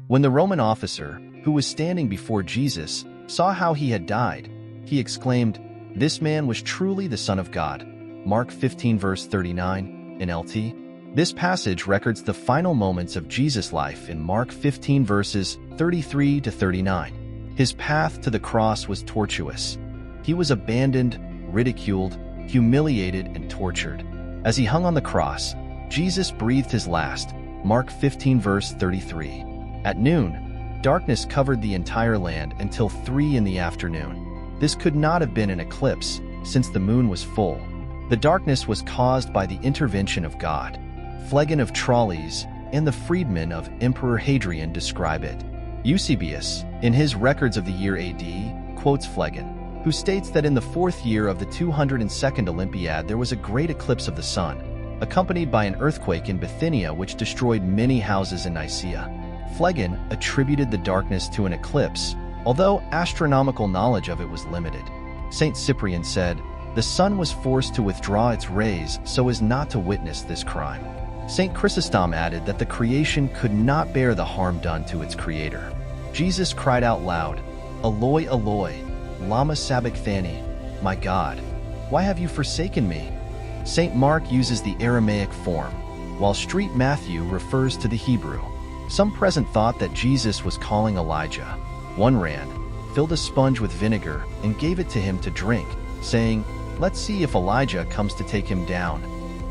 When the Roman officer, who was standing before Jesus, saw how he had died, he exclaimed, "This man was truly the Son of God." Mark 15 verse 39, NLT. This passage records the final moments of Jesus' life in Mark 15 verses 33 to 39. His path to the cross was tortuous. He was abandoned, ridiculed, humiliated, and tortured. As he hung on the cross, Jesus breathed his last, Mark 15 verse 33. At noon, darkness covered the entire land until 3 in the afternoon. This could not have been an eclipse, since the moon was full. The darkness was caused by the intervention of God. Phlegon of Tralles and the freedman of Emperor Hadrian describe it. Eusebius, in his records of the year A.D., quotes Phlegon, who states that in the 4th year of the 202nd Olympiad there was a great eclipse of the sun, accompanied by an earthquake in Bithynia which destroyed many houses in Nicaea. Phlegon attributed the darkness to an eclipse, although astronomical knowledge of it was limited. Saint Cyprian said, "The sun was forced to withdraw its rays so as not to witness this crime." Saint Chrysostom added that the creation could not bear the harm done to its creator. Jesus cried out loud, "Eloi, Eloi, lama sabachthani," "My God, why have you forsaken me?" Saint Mark uses the Aramaic form, while Street Matthew refers to the Hebrew. Some present thought that Jesus was calling Elijah. One ran, filled a sponge with vinegar, and gave it to him to drink, saying, "Let's see if Elijah comes to take him down."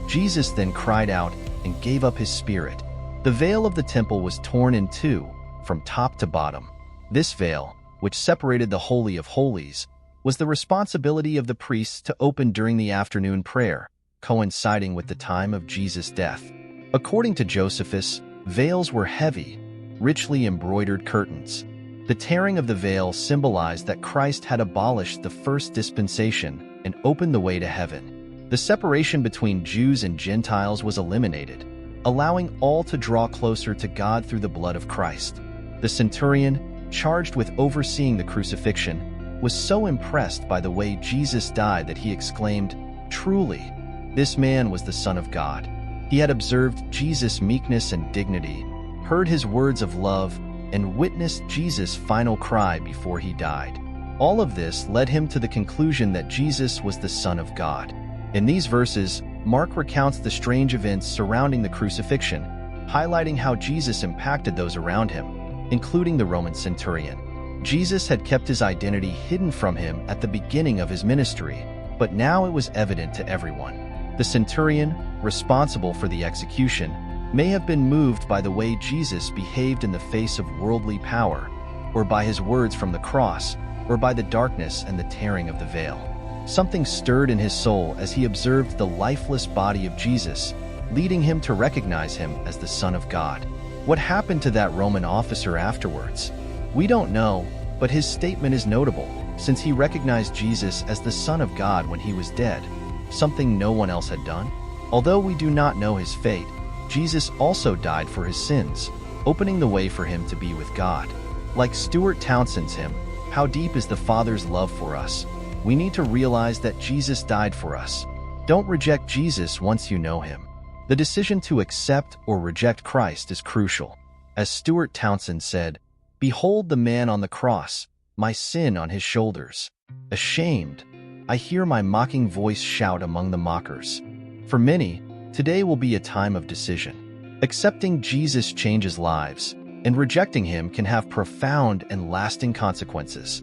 Jesus then cried out and gave up his spirit. The veil of the temple was torn in two, from top to bottom. This veil, which separated the Holy of Holies, was the responsibility of the priests to open during the afternoon prayer, coinciding with the time of Jesus' death. According to Josephus, veils were heavy, richly embroidered curtains. The tearing of the veil symbolized that Christ had abolished the first dispensation and opened the way to heaven. The separation between Jews and Gentiles was eliminated, allowing all to draw closer to God through the blood of Christ. The centurion, charged with overseeing the crucifixion, was so impressed by the way Jesus died that he exclaimed, "Truly, this man was the Son of God." He had observed Jesus' meekness and dignity, heard his words of love, and witnessed Jesus' final cry before he died. All of this led him to the conclusion that Jesus was the Son of God. In these verses, Mark recounts the strange events surrounding the crucifixion, highlighting how Jesus impacted those around him, including the Roman centurion. Jesus had kept his identity hidden from him at the beginning of his ministry, but now it was evident to everyone. The centurion, responsible for the execution, may have been moved by the way Jesus behaved in the face of worldly power, or by his words from the cross, or by the darkness and the tearing of the veil. Something stirred in his soul as he observed the lifeless body of Jesus, leading him to recognize him as the Son of God. What happened to that Roman officer afterwards? We don't know, but his statement is notable, since he recognized Jesus as the Son of God when he was dead, something no one else had done. Although we do not know his fate, Jesus also died for his sins, opening the way for him to be with God. Like Stuart Townsend's hymn, "How Deep is the Father's Love for Us," we need to realize that Jesus died for us. Don't reject Jesus once you know him. The decision to accept or reject Christ is crucial. As Stuart Townsend said, "Behold the man on the cross, my sin on his shoulders. Ashamed, I hear my mocking voice shout among the mockers." For many, today will be a time of decision. Accepting Jesus changes lives, and rejecting him can have profound and lasting consequences.